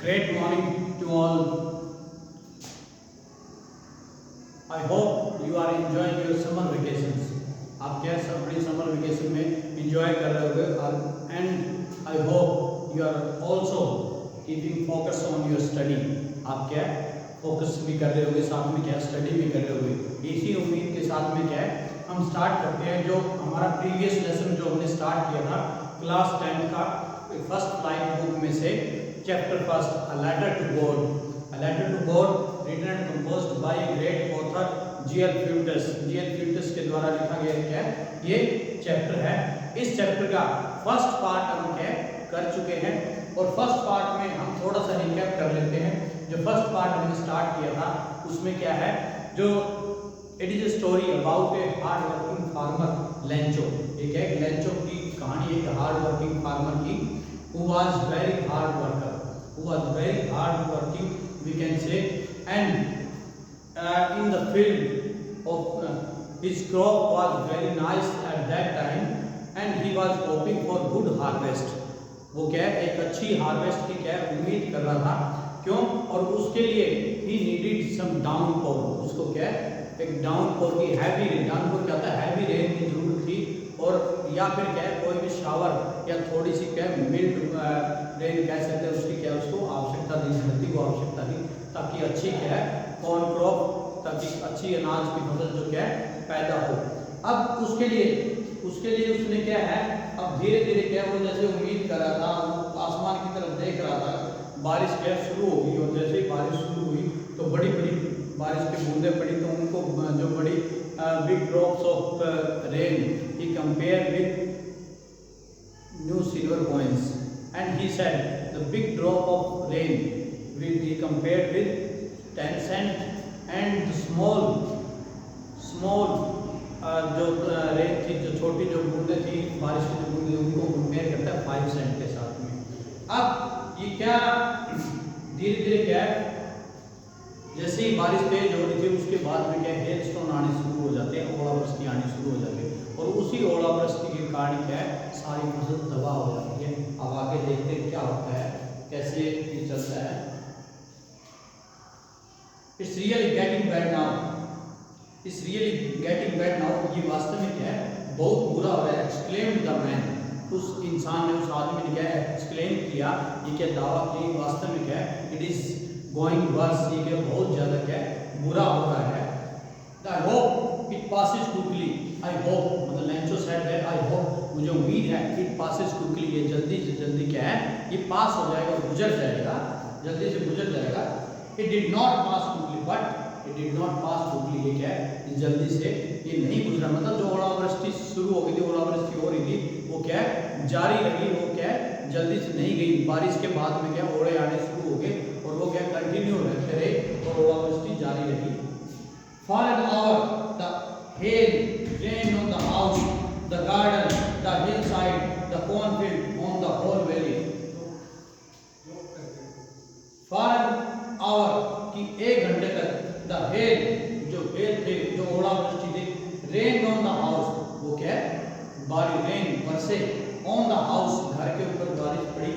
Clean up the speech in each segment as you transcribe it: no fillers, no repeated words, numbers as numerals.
Great morning to all. I hope you are enjoying your summer vacations. आप क्या अपनी summer vacation में enjoy कर रहे होगे and I hope you are also keeping focus on your study. आप क्या फोकस भी कर रहे होगे, साथ में क्या स्टडी भी कर रहे होगे। इसी उम्मीद के साथ में क्या है हम स्टार्ट करते हैं जो हमारा प्रीवियस लेसन जो हमने स्टार्ट किया था क्लास 10 का फर्स्ट लाइन बुक में से chapter first a letter to God. A letter to God written and composed by a great author GL. Fuentes. GL. Fuentes के द्वारा लिखा गया क्या ये चैप्टर है। इस चैप्टर का फर्स्ट पार्ट हम क्या कर चुके हैं और फर्स्ट पार्ट में हम थोड़ा सा रिकैप कर लेते हैं। जो फर्स्ट पार्ट हमने स्टार्ट किया था उसमें क्या है जो it is a story about a hard working farmer Lencho. एक है लेंचो की कहानी, एक हार्ड वर्किंग फार्मर की who was very hard worker, who was very hard working we can say, and in the field of his crop was very nice at that time and he was hoping for good harvest. वो क्या एक अच्छी harvest की क्या उम्मीद कर रहा था। क्यों? और उसके लिए he needed some downpour। उसको क्या एक डाउनपोर की हैवी रेन, डाउनपोर क्या होता है हैवी रेन की जरूरत थी और या फिर क्या कोई भी शावर या थोड़ी सी क्या मिल्ड रेन कह सकते हैं उसकी क्या उसको आवश्यकता थी, धरती को आवश्यकता थी ताकि अच्छी क्या है कॉर्न क्रॉप, ताकि अच्छी अनाज की फसल जो क्या पैदा हो। अब उसके लिए उसने क्या है अब धीरे धीरे क्या वो जैसे उम्मीद कर रहा था, आसमान की तरफ देख रहा था, बारिश क्या शुरू होगी और जैसे ही बारिश शुरू हुई तो बड़ी बड़ी बारिश की बूंदें पड़ी तो उनको जो बड़ी big drops of rain he compared with new silver coins and he said the big drop of rain will be compared with 10 cent and the small जो रेन थी, जो छोटी जो बूंदें थी बारिश की जो बूंदें उनको कंपेयर करता है 5 सेंट के साथ में। अब ये क्या धीरे धीरे क्या है जैसे ही बारिश तेज हो रही थी उसके बाद में क्या हेल स्टोन आने शुरू हो जाते हैं, ओलावृष्टि आनी शुरू हो जाती है और उसी ओलावृष्टि के कारण क्या है सारी फसल तबाह हो जाती है। अब आगे देखते हैं क्या होता है, कैसे ये चलता है। It's really getting bad now, it's really getting bad now. ये वास्तव में क्या है बहुत बुरा हो रहा है। एक्सक्लेम्ड द मैन, उस इंसान ने उस आदमी ने क्या एक्सक्लेम किया, ये क्या दावा की वास्तव में क्या है इट इज गोइंग वर्स, ये क्या बहुत ज्यादा क्या बुरा हो रहा है। I hope it passes quickly, I hope मतलब Lencho said that I hope मुझे उम्मीद है इट पासेस क्विकली, ये जल्दी से जल्दी क्या है ये पास हो जाएगा, गुजर जाएगा, जल्दी से गुजर जाएगा। It did not pass quickly but it did not pass quickly, ये क्या है जल्दी से ये नहीं गुजरा। मतलब जो ओलावृष्टि शुरू हो गई थी, ओलावृष्टि हो रही थी वो क्या जारी रही, वो क्या जल्दी से नहीं गई। बारिश के बाद में क्या ओले आने शुरू हो गए और वो क्या कंटिन्यू रहते रहे और ओलावृष्टि जारी रही। For an hour the hail rained on the house, the garden, the hillside, the cornfield, on the whole valley. For an hour कि 1 घंटे तक the hail जो hail थे जो ओलावृष्टि थी rained on the house, वो क्या बारिश रेन बरसे on the house घर के ऊपर बारिश पड़ी,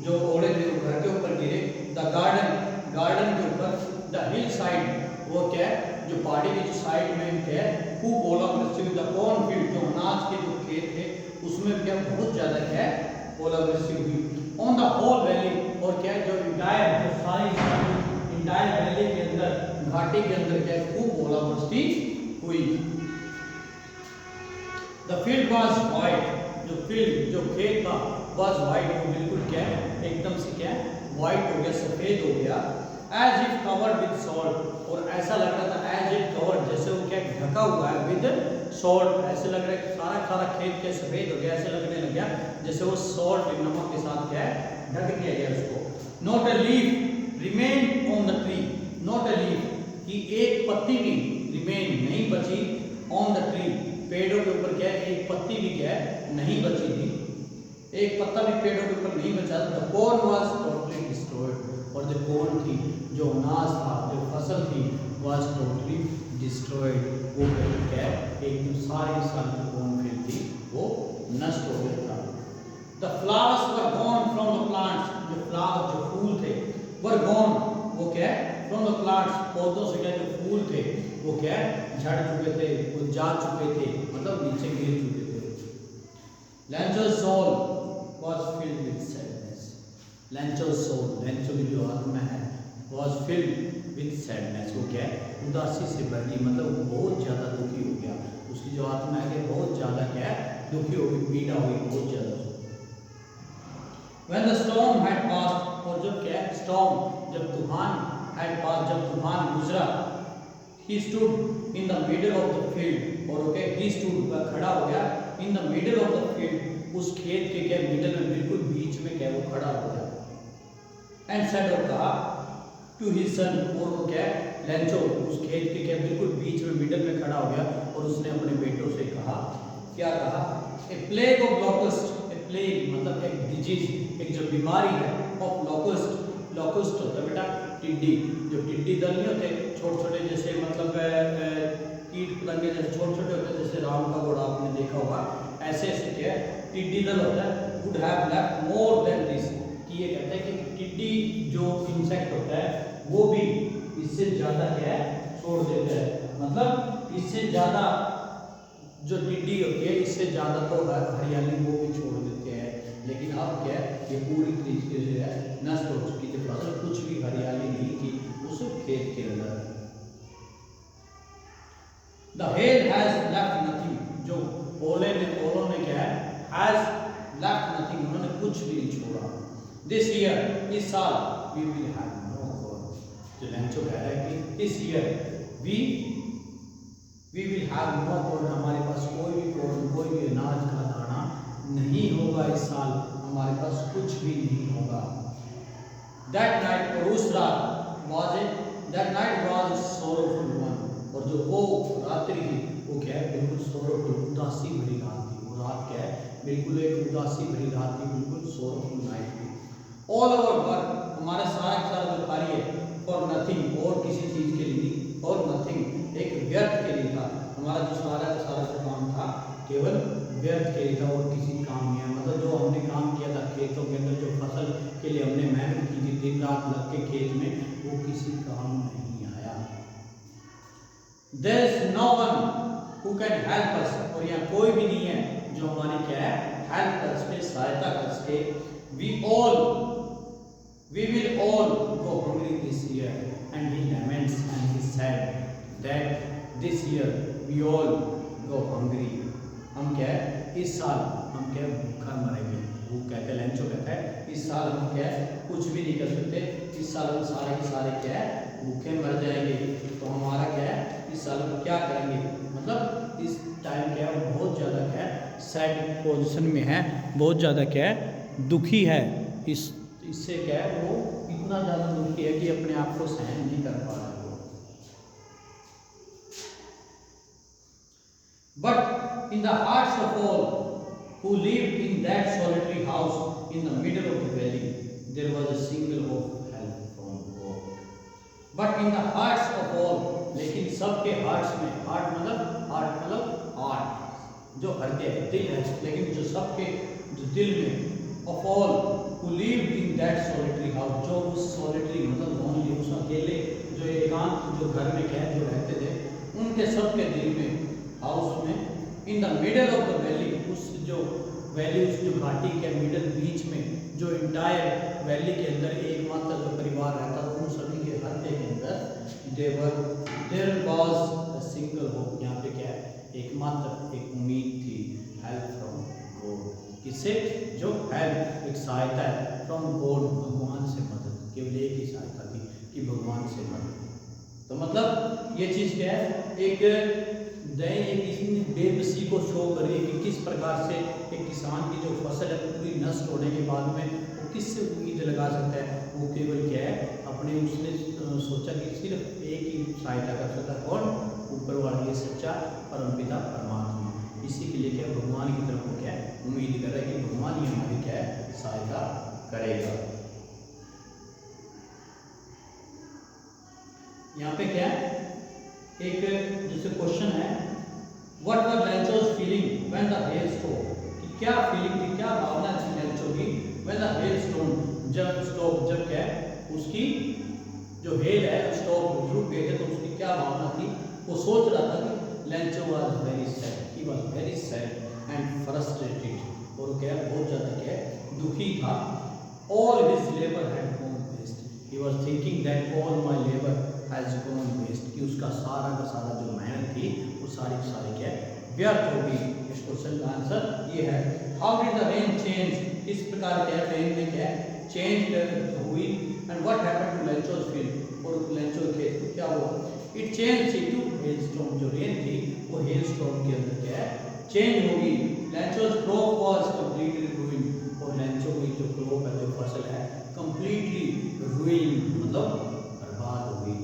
जो ओले थे वो घर के ऊपर गिरे। द गार्डन के ऊपर, द हिल साइड वो क्या जो पहाड़ी की साइड में क्या खूब ओलावृष्टि हुई। द कॉर्नफील्ड जो अनाज के जो खेत थे उसमें क्या बहुत ज्यादा क्या ओलावृष्टि हुई। ऑन द होल वैली और क्या जो इंटायर जो सारी इंटायर वैली के अंदर घाटी के अंदर क्या खूब ओलावृष्टि हुई। द फील्ड वाज वाइट, जो खेत था वाज वाइट, वो बिल्कुल क्या एकदम से क्या वाइट हो गया, सफेद हो गया। As if covered with salt, और ऐसा लग रहा था एज इफ कवर्ड जैसे वो क्या ढका हुआ है विद सॉल्ट, ऐसे लग रहा है सारा खेत क्या सफेद हो गया, ऐसे लगने लग गया जैसे वो सॉल्ट नमक के साथ क्या ढक दिया गया उसको। Not a leaf remain on the tree, not a leaf कि एक पत्ती भी रिमेन नहीं बची ऑन द ट्री, पेड़ों के ऊपर क्या एक पत्ती भी क्या नहीं बची थी, एक पत्ता भी पेड़ों के ऊपर नहीं बचा। The corn was totally destroyed, और जो कॉर्न थी जो अनाज था जो फसल थी वाज टोटली डिस्ट्रॉयड, वो क्या एकदम सारी जो कॉर्नफील्ड थी वो नष्ट हो गया था। The flowers were gone from the plants, जो फ्लावर जो फूल थे वर गॉन, वो क्या है, फ्रॉम द प्लांट्स, पौधों से क्या जो फूल थे वो क्या है झड़ चुके थे, वो जा चुके थे, मतलब नीचे गिर चुके थे। लेंचो's soul was filled with sadness, लेंचो's soul, Lencho की जो आत्मा है was filled with sadness, वो क्या है उदासी से भरी, मतलब बहुत ज्यादा दुखी हो गया, उसकी जो आत्मा है बहुत ज्यादा क्या है दुखी हो गई, पीड़ा हुई बहुत ज्यादा। When the storm had passed, और जब क्या storm, जब तूफान had passed, जब तूफान गुजरा, he stood in the middle of the field, और ओके he stood, वह खड़ा हो गया in the middle of the field, उस खेत के क्या मिडल में बिल्कुल बीच में क्या वो खड़ा हो गया, and said, और कहा to his son, और वो क्या लेंचो उस खेत के क्या बिल्कुल बीच में मिडल में खड़ा हो गया और उसने अपने बेटों से कहा, क्या कहा, a plague of locust, a plague मतलब एक डिजीज, एक जो बीमारी है ऑफ लॉकस्ट, लॉकस्ट होता है बेटा टिड्डी, जो टिड्डी दल नहीं होते छोटे छोटे जैसे मतलब कीट पतंगे जैसे छोटे छोटे होते हैं, जैसे राम का घोड़ा आपने देखा होगा, ऐसे ऐसे क्या टिड्डी दल होता है, would have left more then this, कि ये कहते हैं कि टिड्डी जो इंसेक्ट होता है वो भी इससे ज्यादा क्या है छोड़ देता है, मतलब इससे ज्यादा जो टिड्डी होती है इससे ज्यादा तो हरियाली वो भी छोड़ देते हैं, लेकिन अब क्या है ये पूरी तरीके से है नष्ट हो चुकी थी फसल, कुछ भी हरियाली नहीं थी उस खेत के अंदर। The hell has left nothing, जो ओलों ने क्या है हैज लेफ्ट नथिंग, उन्होंने कुछ भी नहीं छोड़ा। दिस ईयर, इस साल, we will have no corn, जो लेंचो कह रहा है कि this year we will have no corn, हमारे पास कोई भी कॉर्न, कोई भी अनाज का दाना नहीं होगा इस साल, हमारे पास कुछ भी नहीं होगा। दैट नाइट, और उस रात was a, that night was a sorrowful one, और जो वो रात्रि थी वो क्या है बिल्कुल सोरोफुल, उदासी भरी रात थी, वो रात क्या है बिल्कुल एक उदासी भरी रात थी, बिल्कुल सोरोफुल नाइट थी। ऑल ओवर वर्क, हमारा सारा जो कार्य फॉर नथिंग, और किसी चीज के लिए, और नथिंग एक व्यर्थ के लिए था, हमारा जो सारा का सारा जो काम था केवल व्यर्थ के लिए था और किसी काम नहीं है, मतलब जो हमने काम किया था खेतों के अंदर, जो फसल के लिए हमने मेहनत की थी दिन रात लग के खेत में, वो किसी काम नहीं आया। There is no one who can help us, और यहाँ कोई भी नहीं है जो हमारी क्या है हेल्प कर सके, सहायता कर सके। We will all go hungry this year, and he laments and he said that this year we all go hungry, हम क्या है इस साल हम क्या भूखा मरेंगे, वो कहते हैं लेंचो कहता है इस साल हम क्या है कुछ भी नहीं कर सकते, इस साल हम सारे के सारे क्या है भूखे मर जाएंगे, तो हमारा क्या है इस साल हम क्या करेंगे, मतलब इस टाइम क्या है बहुत ज़्यादा क्या है सैड पोजीशन में है, बहुत ज़्यादा क्या है दुखी है, इससे क्या है वो इतना ज़्यादा दुखी है कि अपने आप को सहन नहीं कर पा रहा है वो। But in the hearts of all who lived in that solitary house in the middle of the valley, there was a single hope of help from God. But in the hearts of all, लेकिन सबके hearts में, heart मतलब heart जो हृदय दिल है, लेकिन जो सबके जो दिल में of all who lived in that solitary house, जो उस solitary मतलब lonely उस अकेले जो एकांत जो घर में क्या जो रहते थे, उनके सबके दिल में हाउस में इन the middle of the valley, उस जो वैली उस जो घाटी के मिडल बीच में जो इंटायर वैली के अंदर एकमात्र जो परिवार रहता था उन सभी के हृदय के अंदर there was a single hope, यहाँ पे क्या है एकमात्र एक उम्मीद थी, हेल्प फ्रॉम गॉड, किससे जो हेल्प एक सहायता है फ्रॉम गॉड, भगवान से मदद, केवल एक ही सहायता थी कि भगवान से मदद। तो मतलब ये चीज़ क्या है एक दया किसी बेबसी को शो कर रही है कि किस प्रकार से एक किसान की जो फसल है पूरी नष्ट होने के बाद में वो किससे उम्मीद लगा सकता है, वो केवल क्या है अपने उसने सोचा कि सिर्फ एक ही सहायता कर सकता है, कौन ऊपर वाला ये सच्चा परमपिता परमात्मा, इसी के लिए क्या भगवान की तरफ क्या है उम्मीद कर रहा है कि भगवान ही हमारी क्या है सहायता करेगा। यहाँ पे क्या है एक जैसे क्वेश्चन है what were Lencho's feeling when the hail stop, कि क्या फीलिंग थी क्या भावना थी लेंचो की व्हेन द हेल स्टोन जब क्या है उसकी जो हेल है स्टॉप रुक गए थे, तो उसकी क्या भावना थी, वो सोच रहा था कि Lencho was very sad, he was very sad and frustrated, और वो क्या बहुत ज़्यादा क्या दुखी था। All his labour had gone waste, he was thinking that all my labour has gone waste, कि उसका सारा का सारा जो मेहनत थी वो सारी की सारी क्या व्यर्थ हो गई। इस क्वेश्चन का आंसर ये है। How did the rain change, किस प्रकार क्या रेन में क्या चेंज हुई, and what happened to Lencho's field, और लेंचो खेत को क्या हुआ, इट चेंज टू हेलस्टॉर्म, जो रेन थी वो हेलस्टॉर्म के अंदर क्या है चेंज होगी। Lencho's crop was completely ruined, और लेंचो की जो क्रॉप है जो फसल है कंप्लीटली रूइंड मतलब बर्बाद हो गई।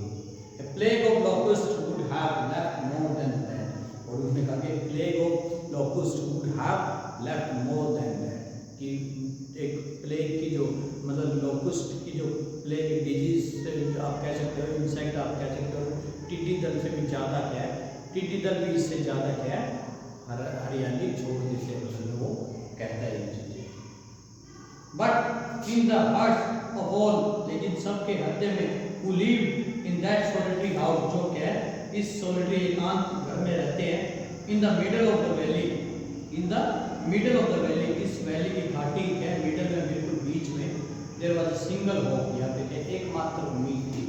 A plague of locust would have left more than that, और उसने कहा कि plague of locust would have left more than that, कि एक प्लेग की जो मतलब लोकस्ट की जो प्लेग डिजीज से आप कह सकते हो, इंसेक्ट आप कह सकते हो, टिड्डी दल से भी ज़्यादा क्या है, टिड्डी दल भी इससे ज़्यादा क्या है हरियाली छोड़ देते हैं, वो कहता है ये चीज़ें। But in the heart of all, लेकिन सबके हृदय में, who live in that solitary house, जो क्या है इस सोलिटरी एकांत घर में रहते हैं, in the middle of the valley, in the middle of the valley, इस वैली की घाटी के मिडल में बिल्कुल बीच में, there was a single hope, यहाँ पे क्या एकमात्र उम्मीद थी,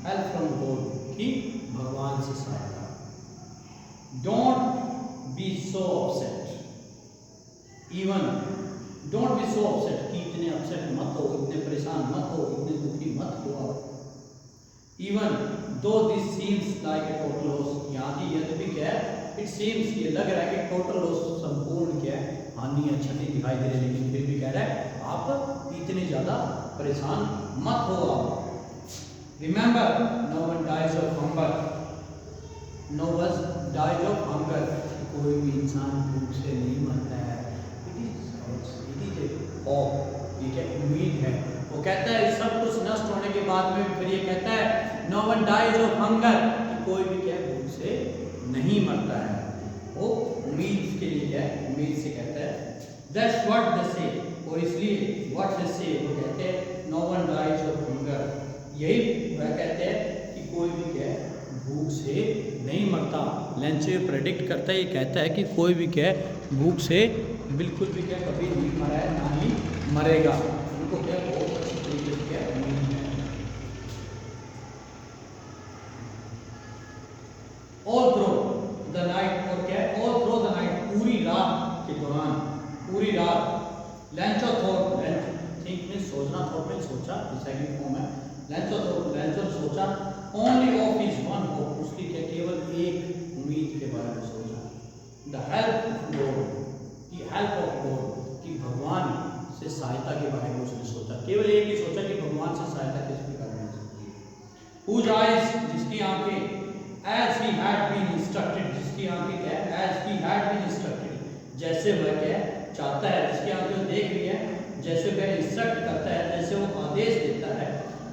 हेल्प फ्रॉम गॉड, कि भगवान से सहायता। Don't be so upset, even don't be so upset, कि इतने अपसेट मत हो, इतने परेशान मत हो, इतने दुखी मत हो आप। Even though this seems like a total loss, यहाँ की यद्यपि क्या है इट सीम्स, ये लग रहा है कि टोटल लॉस संपूर्ण क्या है हानि या क्षति दिखाई दे रही है, लेकिन फिर भी कह रहा है आप इतने ज़्यादा परेशान मत हो आप। Remember no one dies of hunger, no one dies of hunger, कोई भी इंसान भूख से नहीं मरता है। इट इज ए होप, ये क्या उम्मीद है। वो कहता है सब कुछ नष्ट होने के बाद में फिर ये कहता है no one dies of hunger, कि कोई भी क्या भूख से नहीं मरता है। वो उम्मीद के लिए क्या है, उम्मीद से कहता है दैट्स व्हाट दे से, और इसलिए व्हाट दे से वो कहते हैं no one dies of hunger, यही वह कहते हैं कि कोई भी क्या है भूख से नहीं मरता। लेंचे प्रेडिक्ट करता है, ये कहता है कि कोई भी क्या है भूख से बिल्कुल भी क्या कभी नहीं मरा है, ना ही मरेगा। उनको क्या बहुत अच्छी तरीके से क्या उम्मीद है। ऑल थ्रू द नाइट, और क्या ऑल थ्रू द नाइट, पूरी रात के दौरान, पूरी रात लेंचो थॉट, थिंक में सोचना, थॉट में सोचा, सेकंड फॉर्म है लेंचो सोचा only of his one hope, उसकी क्या केवल एक उम्मीद के बारे में सोचा, द हेल्प ऑफ गॉड, की हेल्प ऑफ गॉड, कि भगवान से सहायता के बारे में उसने सोचा, केवल एक ही सोचा कि भगवान से सहायता किस प्रकार मिल सकती है। Whose eyes, जिसकी आंखें, as he had been instructed, जिसकी आंखें क्या है as he had been instructed, जैसे वह क्या चाहता है, जिसकी आंखें देख रही है, जैसे वह इंस्ट्रक्ट करता है, जैसे वो आदेश देता है।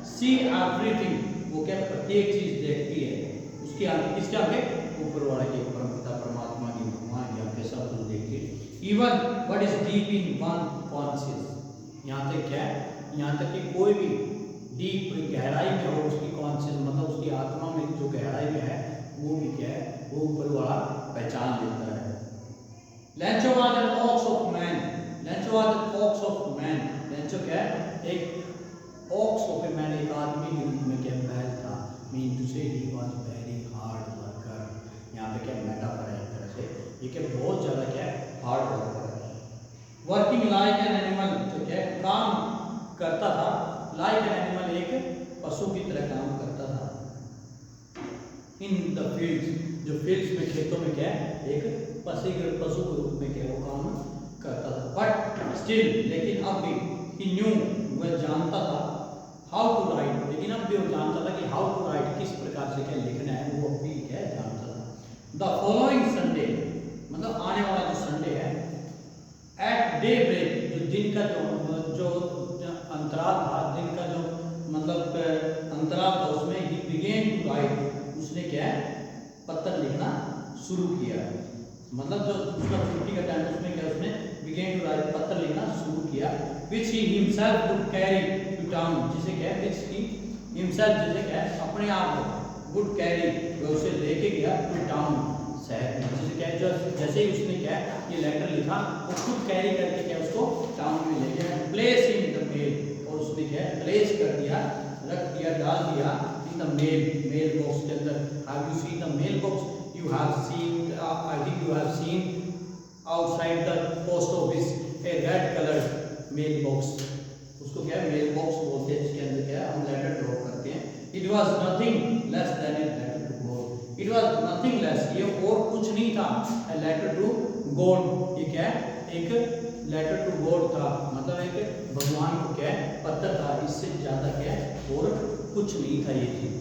सी एवरीथिंग, वो क्या प्रत्येक चीज देखती है, उसकी आंखें, किसकी आंखें ऊपर वाले की, परमपिता परमात्मा की, भगवान की आंखें सब कुछ देखती है। Even what is deep in one conscious, यहाँ तक क्या है, यहाँ तक कि कोई भी डीप गहराई में हो उसकी कॉन्शियस, मतलब उसकी आत्मा में जो गहराई में है वो भी क्या है, वो ऊपर वाला पहचान लेता है। Lencho was an ox of man, Lencho was an ox of man, Lencho क्या है एक ऑक्स ऑफ ए मैन, एक आदमी के रूप में क्या बैल था। मीन टू से ही वाज वेरी हार्ड वर्कर, यहाँ पे क्या मेटाफर है एक तरह से, ये क्या बहुत ज़्यादा क्या हार्ड वर्कर है। वर्किंग लाइक एन एनिमल, तो क्या काम करता था, लाइक एन एनिमल, एक पशु की तरह काम करता था। इन द फील्ड्स, जो फील्ड्स में खेतों में क्या है एक पशु के रूप में क्या वो काम करता था। बट स्टिल, लेकिन अब भी, ही न्यू, वह जानता था, हाउ टू राइट, लेकिन अब भी वो जानता था कि हाउ टू राइट, किस प्रकार से क्या लिखना है, वो अब भी क्या जानता था। द फॉलोइंग संडे, मतलब आने वाला जो संडे है, एट डे ब्रेक, जो दिन का जो अंतराल था, दिन का जो मतलब अंतराल था, उसमें ही बिगेन टू राइट, उसने क्या पत्थर लिखना शुरू किया, मतलब जो उसका छुट्टी का टाइम उसमें क्या उसने बिगेन टू राइट, पत्थर लिखना शुरू किया, which he himself would carry to town, जिसे क्या विच ही हिमसेल्फ जैसे क्या है अपने आप को, वुड कैरी वो उसे लेके गया टू टाउन शहर में, जैसे क्या जो जैसे ही उसने क्या ये लेटर लिखा वो खुद कैरी करके क्या उसको टाउन में ले गया, प्लेस इन द मेल, और उसने क्या प्लेस कर दिया, रख दिया, डाल दिया इन द मेल बॉक्स के अंदर। Have you seen the mail box? You have seen, I think you have seen outside the post office a red coloured mail box, उसको क्या है मेल बॉक्स बोलते हैं, इसके अंदर क्या है हम लेटर ड्रॉप करते हैं। It was nothing less than a letter to God, it was nothing less, ये और कुछ नहीं था, ए लेटर टू गॉड, ये क्या है एक लेटर टू गॉड था, मतलब एक भगवान को क्या है पत्र था, इससे ज्यादा क्या है और कुछ नहीं था ये चीज।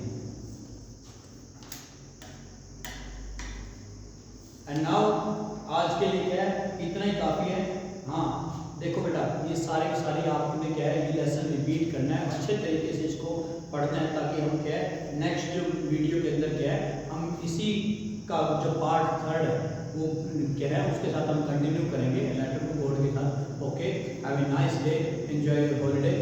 एंड नाउ आज के लिए क्या है इतना ही काफी है। हाँ देखो बेटा ये सारे के सारे आपने क्या है ये लेसन रिपीट करना है, अच्छे तरीके से इसको पढ़ना है, ताकि हम क्या है नेक्स्ट जो वीडियो के अंदर क्या है हम इसी का जो पार्ट 3 है वो क्या है उसके साथ हम कंटिन्यू करेंगे लेटर टू गॉड के साथ। Okay, have a nice day, enjoy your holiday.